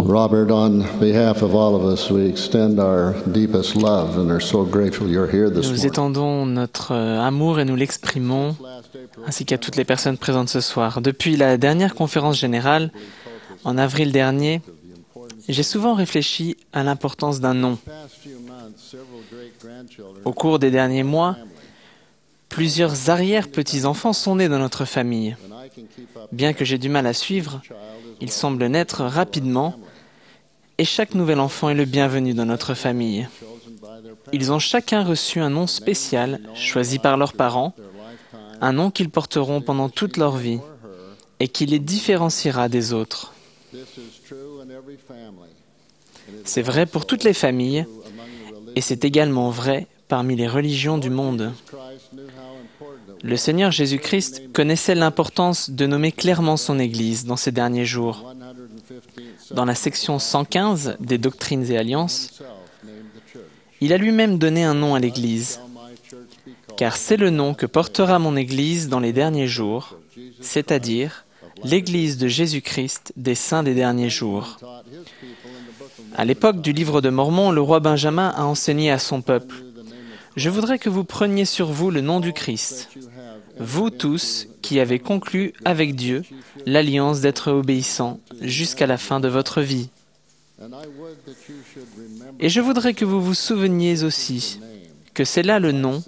Robert, on behalf of all of us, we extend our deepest love and are so grateful you're here this Nous morning. étendons notre amour et nous l'exprimons, ainsi qu'à toutes les personnes présentes ce soir. Depuis la dernière conférence générale, en avril dernier, j'ai souvent réfléchi à l'importance d'un nom. Au cours des derniers mois, plusieurs arrière-petits-enfants sont nés dans notre famille. Bien que j'ai du mal à suivre, ils semblent naître rapidement et chaque nouvel enfant est le bienvenu dans notre famille. Ils ont chacun reçu un nom spécial, choisi par leurs parents, un nom qu'ils porteront pendant toute leur vie et qui les différenciera des autres. C'est vrai pour toutes les familles et c'est également vrai parmi les religions du monde. Le Seigneur Jésus-Christ connaissait l'importance de nommer clairement son Église dans ces derniers jours. Dans la section 115 des Doctrines et Alliances, il a lui-même donné un nom à l'Église, car c'est le nom que portera mon Église dans les derniers jours, c'est-à-dire l'Église de Jésus-Christ des saints des derniers jours. À l'époque du livre de Mormon, le roi Benjamin a enseigné à son peuple: « Je voudrais que vous preniez sur vous le nom du Christ, vous tous qui avez conclu avec Dieu l'alliance d'être obéissants jusqu'à la fin de votre vie. Et je voudrais que vous vous souveniez aussi que c'est là le nom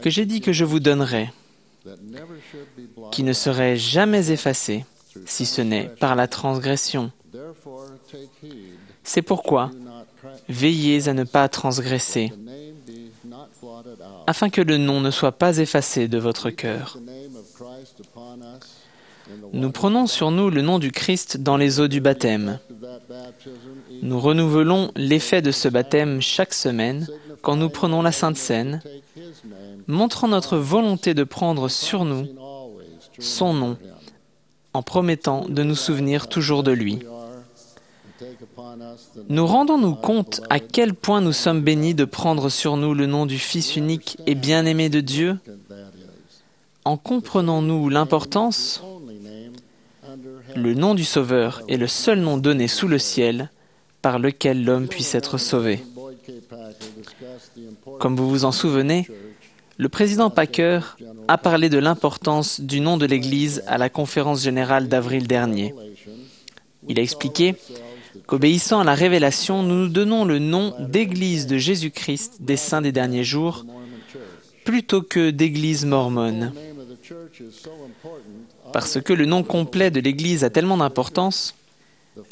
que j'ai dit que je vous donnerai, qui ne serait jamais effacé, si ce n'est par la transgression. C'est pourquoi veillez à ne pas transgresser, afin que le nom ne soit pas effacé de votre cœur. » Nous prenons sur nous le nom du Christ dans les eaux du baptême. Nous renouvelons l'effet de ce baptême chaque semaine quand nous prenons la Sainte Seine, montrant notre volonté de prendre sur nous son nom, en promettant de nous souvenir toujours de lui. Nous rendons-nous compte à quel point nous sommes bénis de prendre sur nous le nom du Fils unique et bien-aimé de Dieu? En comprenons-nous l'importance? Le nom du Sauveur est le seul nom donné sous le ciel par lequel l'homme puisse être sauvé. Comme vous vous en souvenez, le président Packer a parlé de l'importance du nom de l'Église à la conférence générale d'avril dernier. Il a expliqué qu'obéissant à la révélation, nous nous donnons le nom d'Église de Jésus-Christ des saints des derniers jours, plutôt que d'Église mormone. Parce que le nom complet de l'Église a tellement d'importance,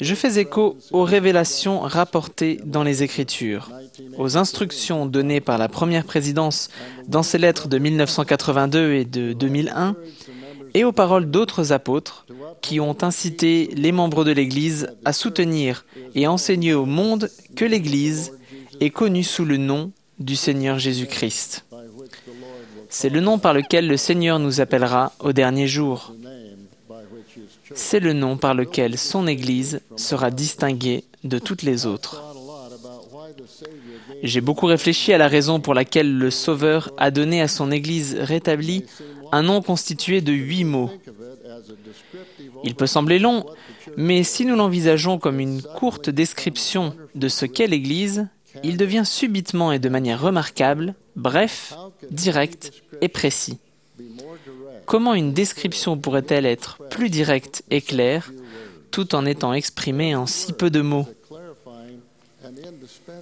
je fais écho aux révélations rapportées dans les Écritures, aux instructions données par la première présidence dans ses lettres de 1982 et de 2001, et aux paroles d'autres apôtres qui ont incité les membres de l'Église à soutenir et enseigner au monde que l'Église est connue sous le nom du Seigneur Jésus-Christ. C'est le nom par lequel le Seigneur nous appellera au dernier jour. C'est le nom par lequel son Église sera distinguée de toutes les autres. J'ai beaucoup réfléchi à la raison pour laquelle le Sauveur a donné à son Église rétablie un nom constitué de 8 mots. Il peut sembler long, mais si nous l'envisageons comme une courte description de ce qu'est l'Église, il devient subitement et de manière remarquable, bref, direct et précis. Comment une description pourrait-elle être plus directe et claire, tout en étant exprimée en si peu de mots?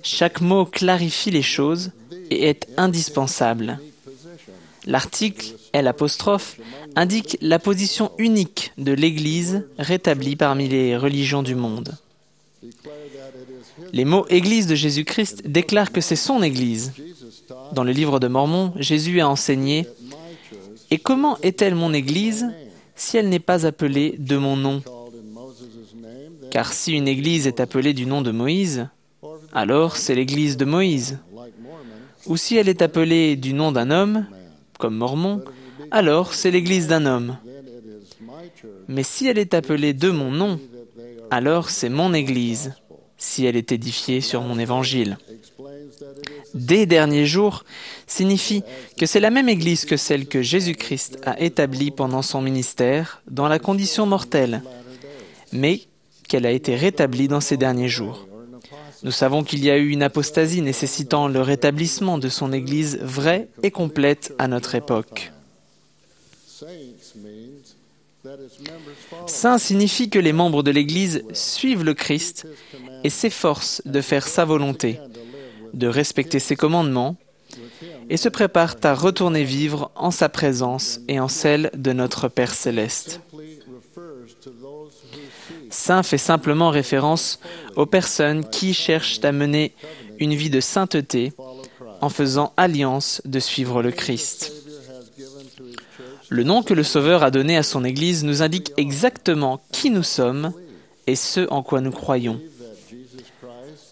Chaque mot clarifie les choses et est indispensable. L'article L' indique la position unique de l'Église rétablie parmi les religions du monde. Les mots « Église de Jésus-Christ » déclarent que c'est son Église. Dans le livre de Mormon, Jésus a enseigné « Et comment est-elle mon Église si elle n'est pas appelée de mon nom? Car si une Église est appelée du nom de Moïse, alors c'est l'Église de Moïse. Ou si elle est appelée du nom d'un homme, comme Mormon, alors c'est l'Église d'un homme. Mais si elle est appelée de mon nom, alors c'est mon Église, si elle est édifiée sur mon Évangile. » Des derniers jours signifie que c'est la même Église que celle que Jésus-Christ a établie pendant son ministère dans la condition mortelle, mais qu'elle a été rétablie dans ces derniers jours. Nous savons qu'il y a eu une apostasie nécessitant le rétablissement de son Église vraie et complète à notre époque. Saint signifie que les membres de l'Église suivent le Christ et s'efforcent de faire sa volonté, de respecter ses commandements et se préparent à retourner vivre en sa présence et en celle de notre Père céleste. Saint fait simplement référence aux personnes qui cherchent à mener une vie de sainteté en faisant alliance de suivre le Christ. Le nom que le Sauveur a donné à son Église nous indique exactement qui nous sommes et ce en quoi nous croyons.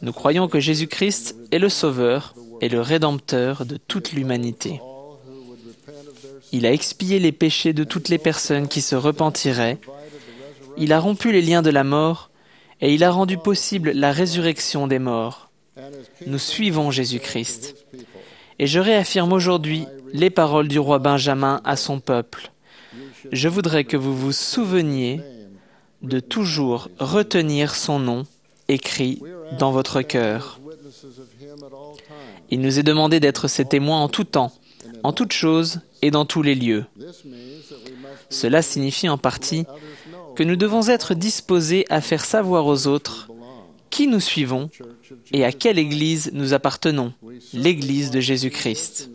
Nous croyons que Jésus-Christ est le Sauveur et le Rédempteur de toute l'humanité. Il a expié les péchés de toutes les personnes qui se repentiraient. Il a rompu les liens de la mort et il a rendu possible la résurrection des morts. Nous suivons Jésus-Christ. Et je réaffirme aujourd'hui les paroles du roi Benjamin à son peuple. Je voudrais que vous vous souveniez de toujours retenir son nom écrit dans votre cœur. Il nous est demandé d'être ses témoins en tout temps, en toutes choses et dans tous les lieux. Cela signifie en partie que nous devons être disposés à faire savoir aux autres qui nous suivons et à quelle Église nous appartenons, l'Église de Jésus-Christ.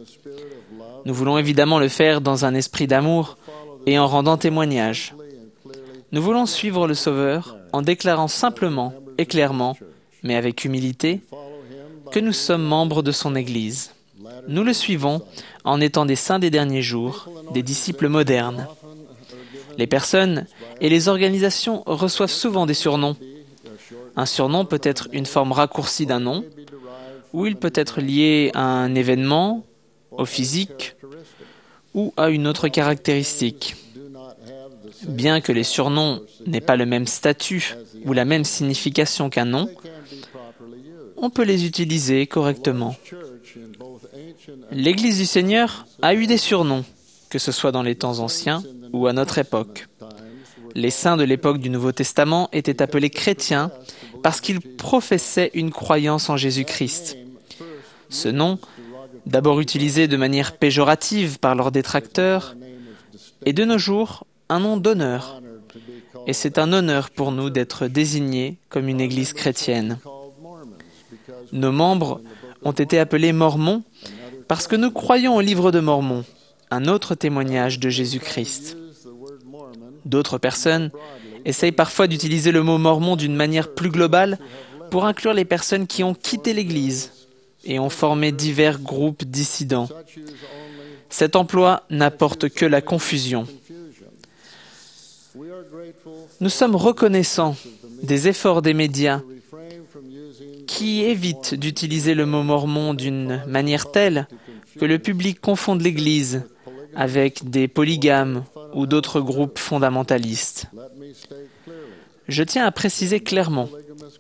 Nous voulons évidemment le faire dans un esprit d'amour et en rendant témoignage. Nous voulons suivre le Sauveur en déclarant simplement et clairement, mais avec humilité, que nous sommes membres de son Église. Nous le suivons en étant des saints des derniers jours, des disciples modernes. Les personnes et les organisations reçoivent souvent des surnoms. Un surnom peut être une forme raccourcie d'un nom, ou il peut être lié à un événement, au physique, ou à une autre caractéristique. Bien que les surnoms n'aient pas le même statut ou la même signification qu'un nom, on peut les utiliser correctement. L'Église du Seigneur a eu des surnoms, que ce soit dans les temps anciens ou à notre époque. Les saints de l'époque du Nouveau Testament étaient appelés chrétiens parce qu'ils professaient une croyance en Jésus-Christ. Ce nom, d'abord utilisé de manière péjorative par leurs détracteurs, est de nos jours un nom d'honneur. Et c'est un honneur pour nous d'être désignés comme une Église chrétienne. Nos membres ont été appelés Mormons parce que nous croyons au livre de Mormon, un autre témoignage de Jésus-Christ. D'autres personnes essayent parfois d'utiliser le mot mormon d'une manière plus globale pour inclure les personnes qui ont quitté l'Église et ont formé divers groupes dissidents. Cet emploi n'apporte que la confusion. Nous sommes reconnaissants des efforts des médias qui évitent d'utiliser le mot mormon d'une manière telle que le public confonde l'Église avec des polygames ou d'autres groupes fondamentalistes. Je tiens à préciser clairement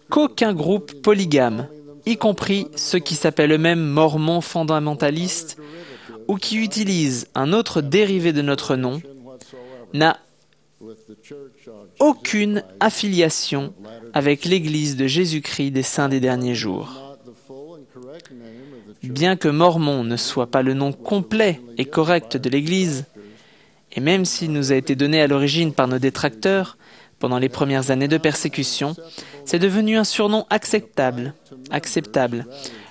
qu'aucun groupe polygame, y compris ceux qui s'appellent eux-mêmes mormons fondamentalistes ou qui utilisent un autre dérivé de notre nom, n'a aucune affiliation avec l'Église de Jésus-Christ des Saints des derniers jours. Bien que Mormon ne soit pas le nom complet et correct de l'Église, et même s'il nous a été donné à l'origine par nos détracteurs, pendant les premières années de persécution, c'est devenu un surnom acceptable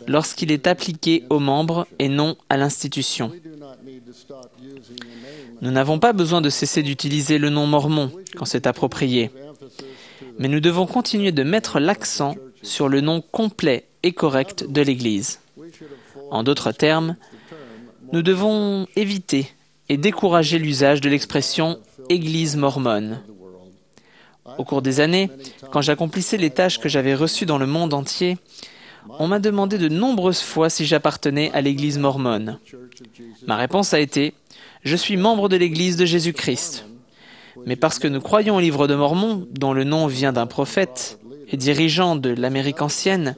lorsqu'il est appliqué aux membres et non à l'institution. Nous n'avons pas besoin de cesser d'utiliser le nom mormon quand c'est approprié, mais nous devons continuer de mettre l'accent sur le nom complet et correct de l'Église. En d'autres termes, nous devons éviter et décourager l'usage de l'expression « Église mormone ». Au cours des années, quand j'accomplissais les tâches que j'avais reçues dans le monde entier, on m'a demandé de nombreuses fois si j'appartenais à l'Église mormone. Ma réponse a été « Je suis membre de l'Église de Jésus-Christ ». Mais parce que nous croyons au livre de Mormon, dont le nom vient d'un prophète et dirigeant de l'Amérique ancienne,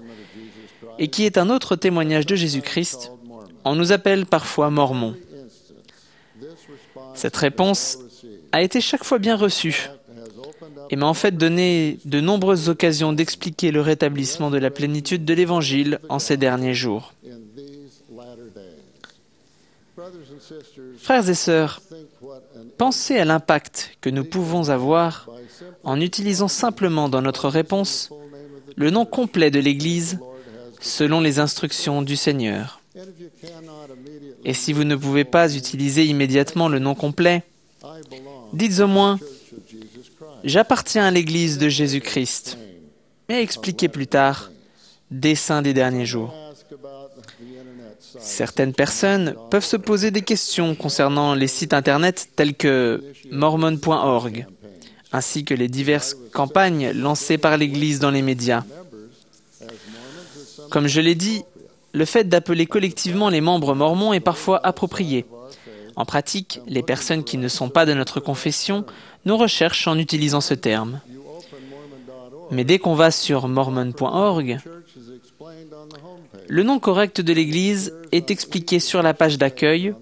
et qui est un autre témoignage de Jésus-Christ, on nous appelle parfois Mormons. Cette réponse a été chaque fois bien reçue, et m'a en fait donné de nombreuses occasions d'expliquer le rétablissement de la plénitude de l'Évangile en ces derniers jours. Frères et sœurs, pensez à l'impact que nous pouvons avoir en utilisant simplement dans notre réponse le nom complet de l'Église selon les instructions du Seigneur. Et si vous ne pouvez pas utiliser immédiatement le nom complet, dites au moins « J'appartiens à l'Église de Jésus-Christ » et expliquez plus tard « Des saints des derniers jours ». Certaines personnes peuvent se poser des questions concernant les sites internet tels que mormon.org, ainsi que les diverses campagnes lancées par l'Église dans les médias. Comme je l'ai dit, le fait d'appeler collectivement les membres mormons est parfois approprié. En pratique, les personnes qui ne sont pas de notre confession nous recherchent en utilisant ce terme. Mais dès qu'on va sur mormon.org, le nom correct de l'Église est expliqué sur la page d'accueil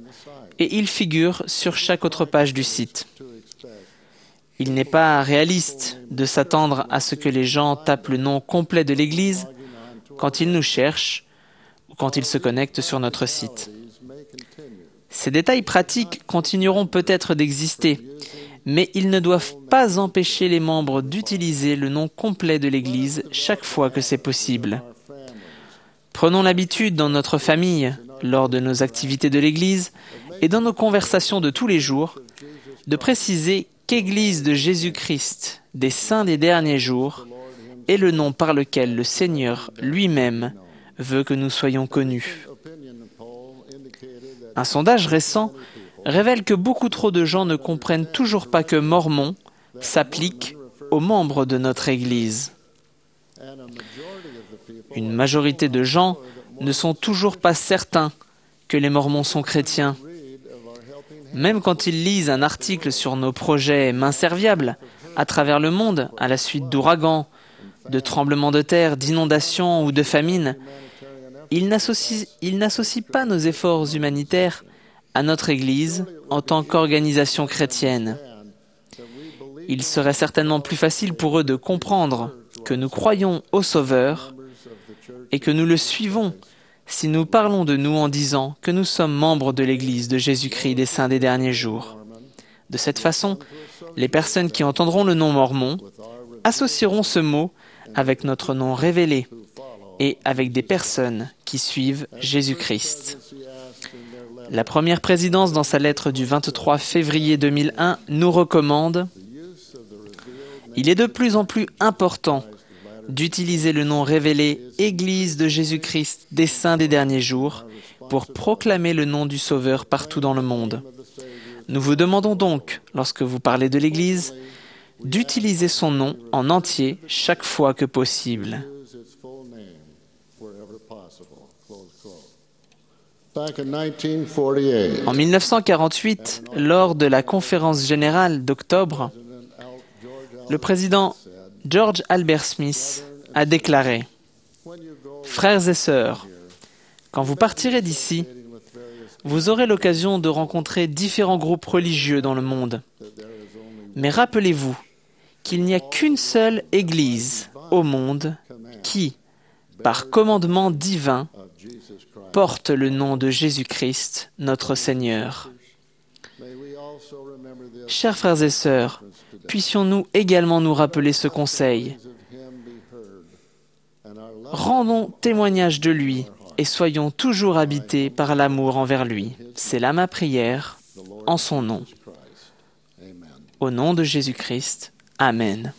et il figure sur chaque autre page du site. Il n'est pas réaliste de s'attendre à ce que les gens tapent le nom complet de l'Église quand ils nous cherchent ou quand ils se connectent sur notre site. Ces détails pratiques continueront peut-être d'exister, mais ils ne doivent pas empêcher les membres d'utiliser le nom complet de l'Église chaque fois que c'est possible. Prenons l'habitude dans notre famille, lors de nos activités de l'Église et dans nos conversations de tous les jours, de préciser qu'Église de Jésus-Christ, des saints des derniers jours, est le nom par lequel le Seigneur lui-même veut que nous soyons connus. Un sondage récent révèle que beaucoup trop de gens ne comprennent toujours pas que mormon s'applique aux membres de notre Église. Une majorité de gens ne sont toujours pas certains que les Mormons sont chrétiens. Même quand ils lisent un article sur nos projets mains serviables à travers le monde à la suite d'ouragans, de tremblements de terre, d'inondations ou de famines, ils n'associent pas nos efforts humanitaires à notre Église en tant qu'organisation chrétienne. Il serait certainement plus facile pour eux de comprendre que nous croyons au Sauveur et que nous le suivons si nous parlons de nous en disant que nous sommes membres de l'Église de Jésus-Christ des saints des derniers jours. De cette façon, les personnes qui entendront le nom mormon associeront ce mot avec notre nom révélé et avec des personnes qui suivent Jésus-Christ. La première présidence, dans sa lettre du 23 février 2001, nous recommande « Il est de plus en plus important d'utiliser le nom révélé Église de Jésus-Christ des saints des derniers jours pour proclamer le nom du Sauveur partout dans le monde. Nous vous demandons donc, lorsque vous parlez de l'Église, d'utiliser son nom en entier chaque fois que possible. » En 1948, lors de la conférence générale d'octobre, le président George Albert Smith a déclaré « Frères et sœurs, quand vous partirez d'ici, vous aurez l'occasion de rencontrer différents groupes religieux dans le monde. Mais rappelez-vous qu'il n'y a qu'une seule Église au monde qui, par commandement divin, porte le nom de Jésus-Christ, notre Seigneur. Chers frères et sœurs, puissions-nous également nous rappeler ce conseil. Rendons témoignage de lui et soyons toujours habités par l'amour envers lui. C'est là ma prière, en son nom. Au nom de Jésus-Christ, Amen.